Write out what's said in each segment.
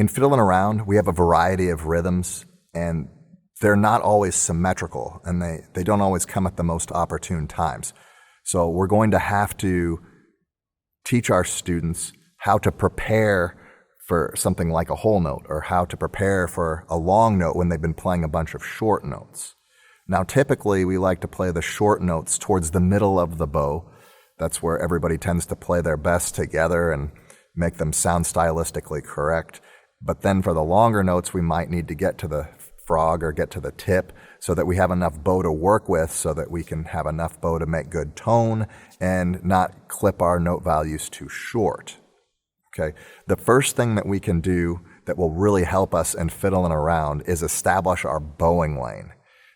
In fiddling around, we have a variety of rhythms, and they're not always symmetrical, and they don't always come at the most opportune times. So we're going to have to teach our students how to prepare for something like a whole note, or how to prepare for a long note when they've been playing a bunch of short notes. Now, typically, we like to play the short notes towards the middle of the bow. That's where everybody tends to play their best together and make them sound stylistically correct. But then for the longer notes, we might need to get to the frog or get to the tip so that we have enough bow to work with, so that we can have enough bow to make good tone and not clip our note values too short. Okay. The first thing that we can do that will really help us in fiddling around is establish our bowing lane.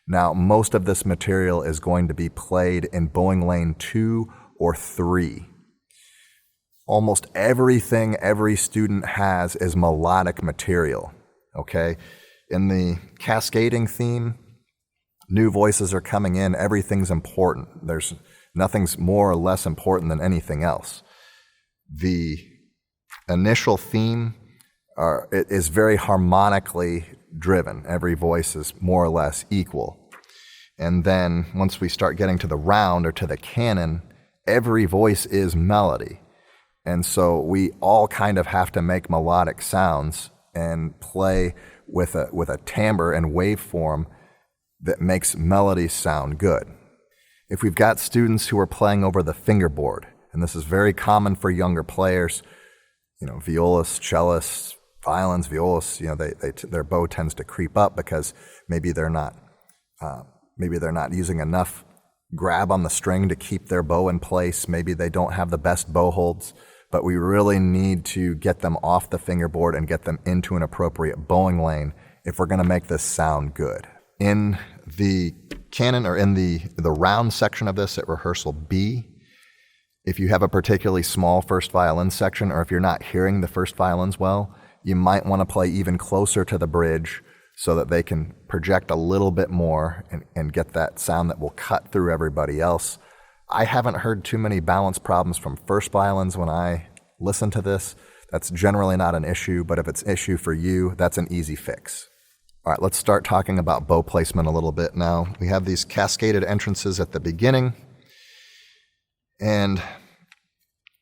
Now, most of this material is going to be played in bowing lane 2 or 3. Almost everything every student has is melodic material, okay? In the cascading theme, new voices are coming in, everything's important. Nothing's more or less important than anything else. The initial theme is very harmonically driven. Every voice is more or less equal. And then once we start getting to the round or to the canon, every voice is melody. And so we all kind of have to make melodic sounds and play with a timbre and waveform that makes melodies sound good. If we've got students who are playing over the fingerboard, and this is very common for younger players, violists, cellists, violins, violas, their bow tends to creep up because maybe they're not using enough grab on the string to keep their bow in place. Maybe they don't have the best bow holds, but we really need to get them off the fingerboard and get them into an appropriate bowing lane if we're going to make this sound good. In the canon, or in the round section of this at rehearsal B, if you have a particularly small first violin section, or if you're not hearing the first violins well, you might want to play even closer to the bridge so that they can project a little bit more and get that sound that will cut through everybody else. I haven't heard too many balance problems from first violins when I listen to this. That's generally not an issue, but if it's an issue for you, that's an easy fix. All right, let's start talking about bow placement a little bit now. We have these cascaded entrances at the beginning, and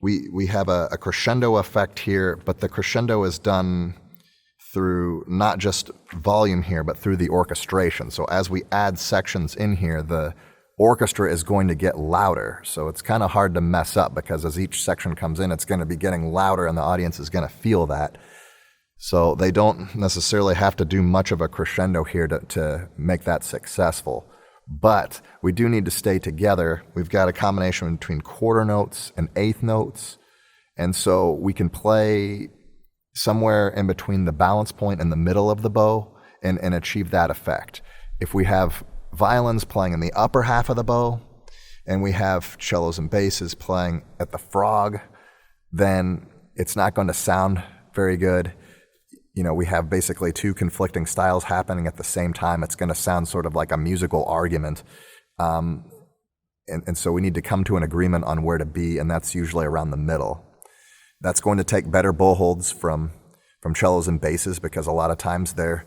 we have a crescendo effect here, but the crescendo is done through not just volume here, but through the orchestration. So as we add sections in here, the orchestra is going to get louder. So it's kind of hard to mess up, because as each section comes in, it's going to be getting louder and the audience is going to feel that. So they don't necessarily have to do much of a crescendo here to make that successful. But we do need to stay together. We've got a combination between quarter notes and eighth notes. And so we can play somewhere in between the balance point and the middle of the bow and achieve that effect. If we have violins playing in the upper half of the bow, and we have cellos and basses playing at the frog, then it's not going to sound very good. We have basically two conflicting styles happening at the same time. It's going to sound sort of like a musical argument. And so we need to come to an agreement on where to be, and that's usually around the middle. That's going to take better bow holds from cellos and basses, because a lot of times their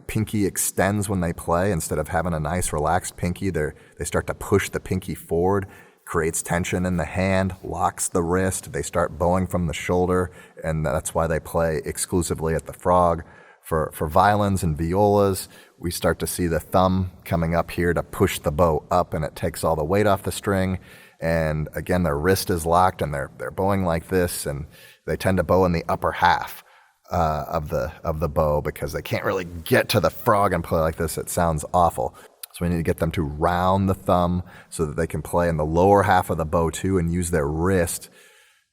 pinky extends when they play. Instead of having a nice relaxed pinky, they start to push the pinky forward, creates tension in the hand, locks the wrist, they start bowing from the shoulder, and that's why they play exclusively at the frog. For violins and violas, we start to see the thumb coming up here to push the bow up, and it takes all the weight off the string. And again, their wrist is locked, and they're bowing like this, and they tend to bow in the upper half of the bow, because they can't really get to the frog and play like this. It sounds awful. So we need to get them to round the thumb so that they can play in the lower half of the bow too, and use their wrist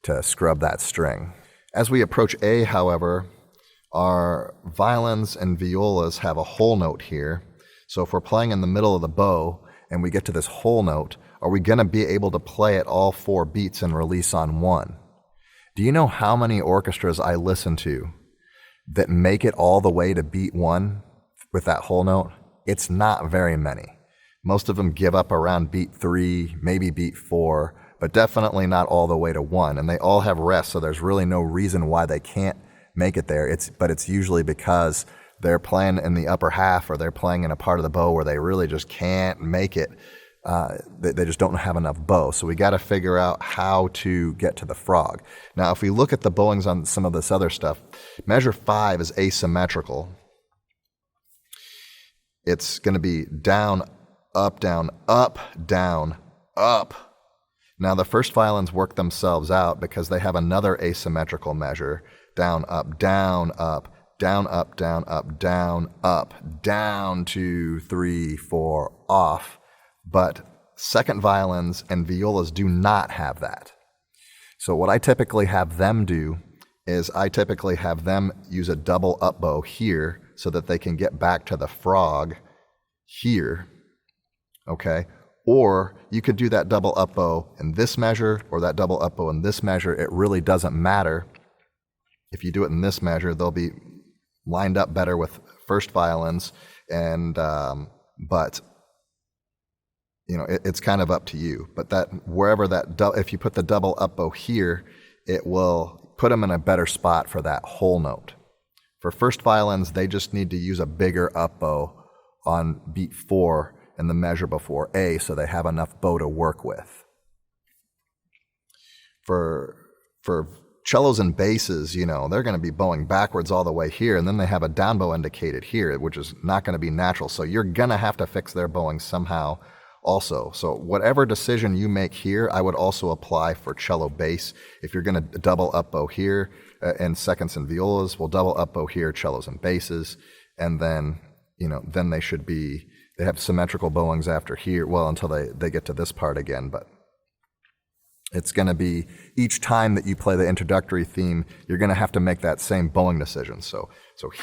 to scrub that string. As we approach A, however, our violins and violas have a whole note here. So if we're playing in the middle of the bow and we get to this whole note, are we going to be able to play it all 4 beats and release on 1? Do you know how many orchestras I listen to that make it all the way to beat 1 with that whole note? It's not very many. Most of them give up around beat 3, maybe beat 4, but definitely not all the way to 1. And they all have rest, so there's really no reason why they can't make it there. But it's usually because they're playing in the upper half, or they're playing in a part of the bow where they really just can't make it. They just don't have enough bow. So we got to figure out how to get to the frog. Now, if we look at the bowings on some of this other stuff, measure 5 is asymmetrical. It's going to be down, up, down, up, down, up. Now, the first violins work themselves out because they have another asymmetrical measure, down, up, down, up, down, up, down, up, down, up, down, 2, 3, 4, off. But second violins and violas do not have that. So what I typically have them do is I typically have them use a double up bow here so that they can get back to the frog here, okay? Or you could do that double up bow in this measure or that double up bow in this measure. It really doesn't matter. If you do it in this measure, they'll be lined up better with first violins, and but you know, it's kind of up to you. But that wherever that if you put the double up bow here, it will put them in a better spot for that whole note. For first violins, they just need to use a bigger up bow on beat 4 in the measure before A, so they have enough bow to work with. For cellos and basses, you know, they're going to be bowing backwards all the way here, and then they have a down bow indicated here, which is not going to be natural. So you're going to have to fix their bowing somehow also. So whatever decision you make here, I would also apply for cello bass. If you're going to double up bow here and seconds and violas, we'll double up bow here, cellos and basses, and then, you know, then they have symmetrical bowings after here, well, until they get to this part again. But it's going to be, each time that you play the introductory theme, you're going to have to make that same bowing decision. So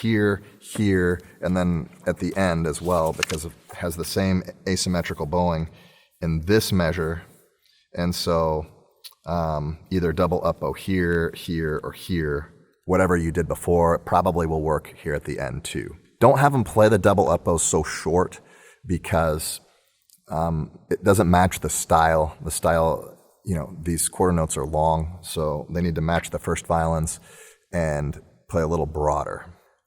here, here, and then at the end as well, because it has the same asymmetrical bowing in this measure. And so either double up bow here, here, or here. Whatever you did before, it probably will work here at the end too. Don't have them play the double up bow so short, because it doesn't match the style. The style, you know, these quarter notes are long, so they need to match the first violins and play a little broader.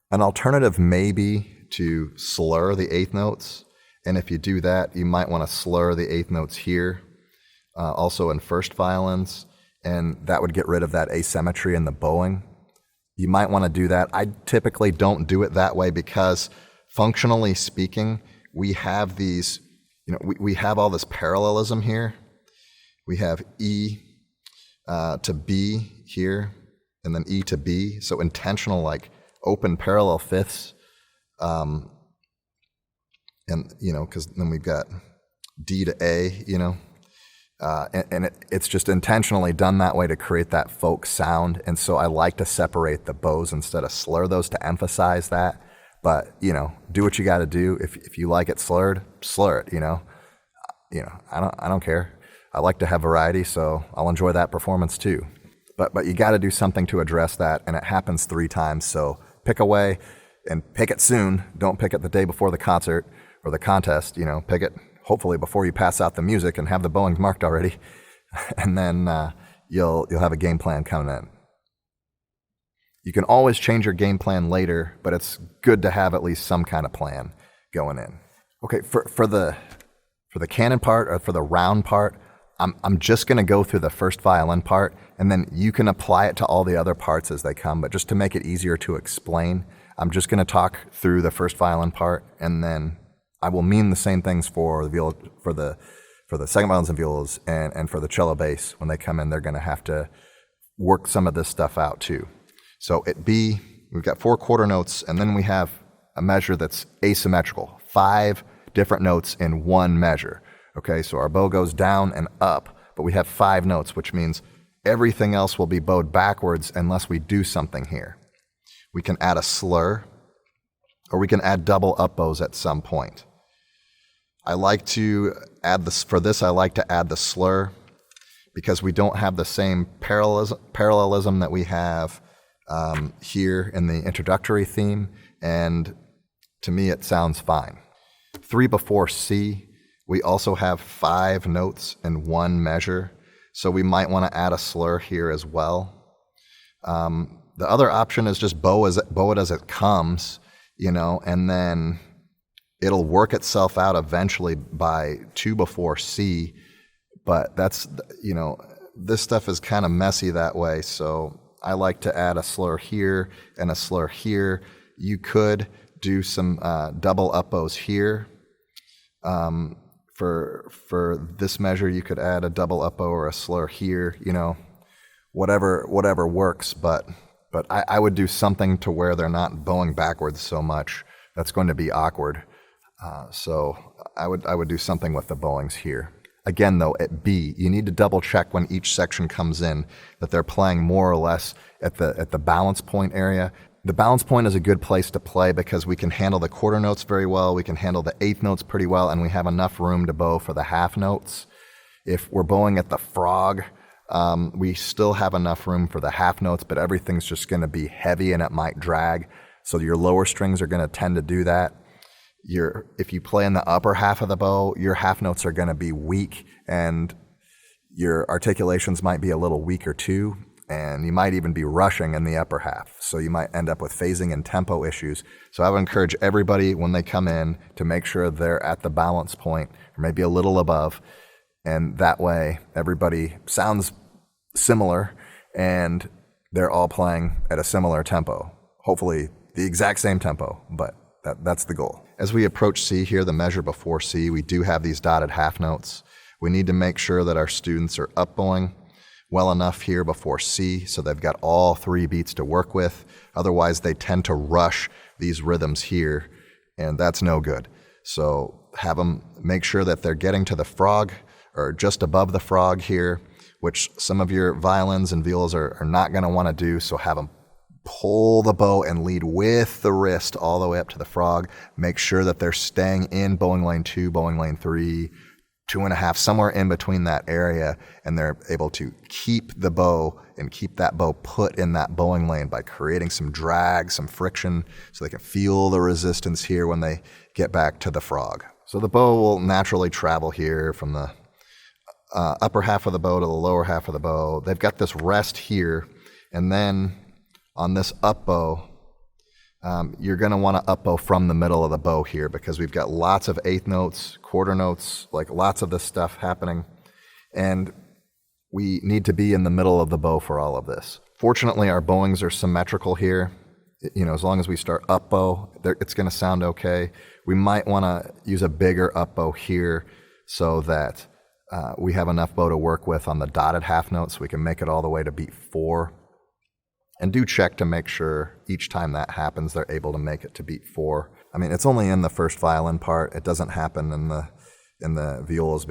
An alternative may be to slur the eighth notes, and if you do that, you might want to slur the eighth notes here, also in first violins, and that would get rid of that asymmetry in the bowing. You might want to do that. I typically don't do it that way because, functionally speaking, we have these, you know, we have all this parallelism here. We have E to B here, and then E to B. So intentional, like open parallel fifths, and you know, because then we've got D to A, you know, and it's just intentionally done that way to create that folk sound. And so I like to separate the bows instead of slur those to emphasize that. But you know, do what you got to do. If you like it slurred, slur it. You know, I don't care. I like to have variety, so I'll enjoy that performance too. But you got to do something to address that, and it happens 3 times. So pick away, and pick it soon. Don't pick it the day before the concert or the contest. You know, pick it hopefully before you pass out the music and have the bowings marked already, and then you'll have a game plan coming in. You can always change your game plan later, but it's good to have at least some kind of plan going in. Okay, for the Canon part, or for the round part, I'm just going to go through the first violin part, and then you can apply it to all the other parts as they come. But just to make it easier to explain, I'm just going to talk through the first violin part, and then I will mean the same things for the viola, for the second violins and violas, and for the cello bass. When they come in, they're going to have to work some of this stuff out too. So at B, we've got 4 quarter notes, and then we have a measure that's asymmetrical, 5 different notes in one measure. Okay, so our bow goes down and up, but we have 5 notes, which means everything else will be bowed backwards unless we do something here. We can add a slur, or we can add double up bows at some point. I like to add this, for this I like to add the slur, because we don't have the same parallelism that we have here in the introductory theme, and to me it sounds fine. 3 before C, we also have 5 notes in one measure, so we might want to add a slur here as well. The other option is just bow it as it comes, and then it'll work itself out eventually by 2 before C. But that's, this stuff is kind of messy that way. So I like to add a slur here and a slur here. You could do some double up bows here. For this measure, you could add a double up bow or a slur here, whatever works. But I would do something to where they're not bowing backwards so much. That's going to be awkward. So I would do something with the bowings here. Again, though, at B, you need to double check when each section comes in that they're playing more or less at the balance point area. The balance point is a good place to play because we can handle the quarter notes very well, we can handle the eighth notes pretty well, and we have enough room to bow for the half notes. If we're bowing at the frog, we still have enough room for the half notes, but everything's just going to be heavy and it might drag. So your lower strings are going to tend to do that. If you play in the upper half of the bow, your half notes are going to be weak and your articulations might be a little weaker too, and you might even be rushing in the upper half. So you might end up with phasing and tempo issues. So I would encourage everybody when they come in to make sure they're at the balance point or maybe a little above, and that way everybody sounds similar and they're all playing at a similar tempo. Hopefully the exact same tempo, but that's the goal. As we approach C here, the measure before C, we do have these dotted half notes. We need to make sure that our students are up bowing well enough here before C so they've got all 3 beats to work with. Otherwise, they tend to rush these rhythms here, and that's no good. So have them make sure that they're getting to the frog or just above the frog here, which some of your violins and violas are not going to want to do, so have them pull the bow and lead with the wrist all the way up to the frog. Make sure that they're staying in bowing lane 2, bowing lane 3, 2.5, somewhere in between that area, and they're able to keep the bow and keep that bow put in that bowing lane by creating some drag, some friction, so they can feel the resistance here when they get back to the frog. So the bow will naturally travel here from the upper half of the bow to the lower half of the bow. They've got this rest here, and then on this up bow, you're going to want to up bow from the middle of the bow here because we've got lots of eighth notes, quarter notes, like lots of this stuff happening, and we need to be in the middle of the bow for all of this. Fortunately, our bowings are symmetrical here. As long as we start up bow, it's going to sound okay. We might want to use a bigger up bow here so that we have enough bow to work with on the dotted half notes so we can make it all the way to beat 4. And do check to make sure each time that happens, they're able to make it to beat 4. I mean, it's only in the first violin part. It doesn't happen in the violas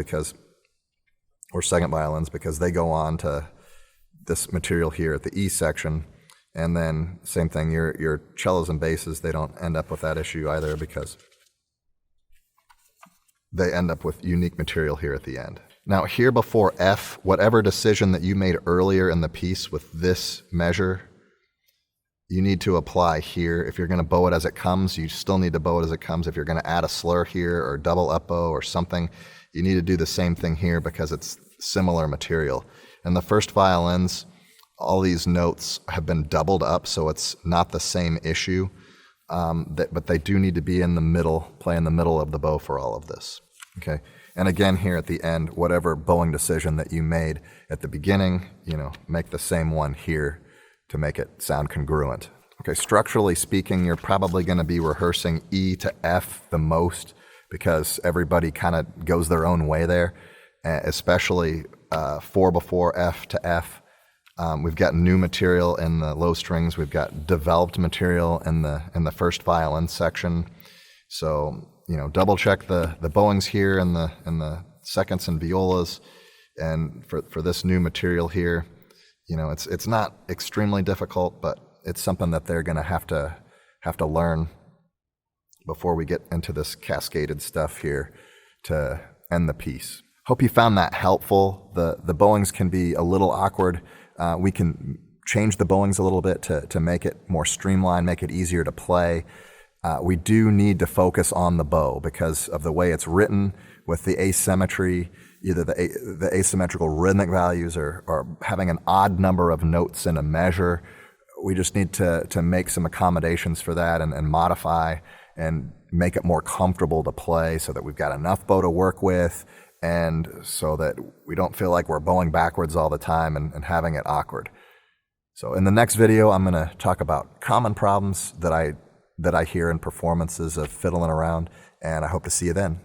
or second violins because they go on to this material here at the E section. And then same thing, your cellos and basses, they don't end up with that issue either because they end up with unique material here at the end. Now here before F, whatever decision that you made earlier in the piece with this measure, you need to apply here. If you're going to bow it as it comes, you still need to bow it as it comes. If you're going to add a slur here or double up bow or something, you need to do the same thing here because it's similar material. In the first violins, all these notes have been doubled up, so it's not the same issue, but they do need to be in the middle, play in the middle of the bow for all of this. Okay. And again, here at the end, whatever bowing decision that you made at the beginning, make the same one here to make it sound congruent. Okay, structurally speaking, you're probably going to be rehearsing E to F the most because everybody kind of goes their own way there, especially 4 before F to F. We've got new material in the low strings. We've got developed material in the first violin section. So, double check the bowings here and the seconds and violas. And for this new material here, it's not extremely difficult, but it's something that they're going to have to learn before we get into this cascaded stuff here to end the piece. Hope you found that helpful. The bowings can be a little awkward. We can change the bowings a little bit to make it more streamlined, make it easier to play. We do need to focus on the bow because of the way it's written with the asymmetry, either the asymmetrical rhythmic values or having an odd number of notes in a measure we just need to make some accommodations for that and modify and make it more comfortable to play so that we've got enough bow to work with and so that we don't feel like we're bowing backwards all the time and having it awkward. So in the next video, I'm going to talk about common problems that I hear in performances of fiddling around, and I hope to see you then.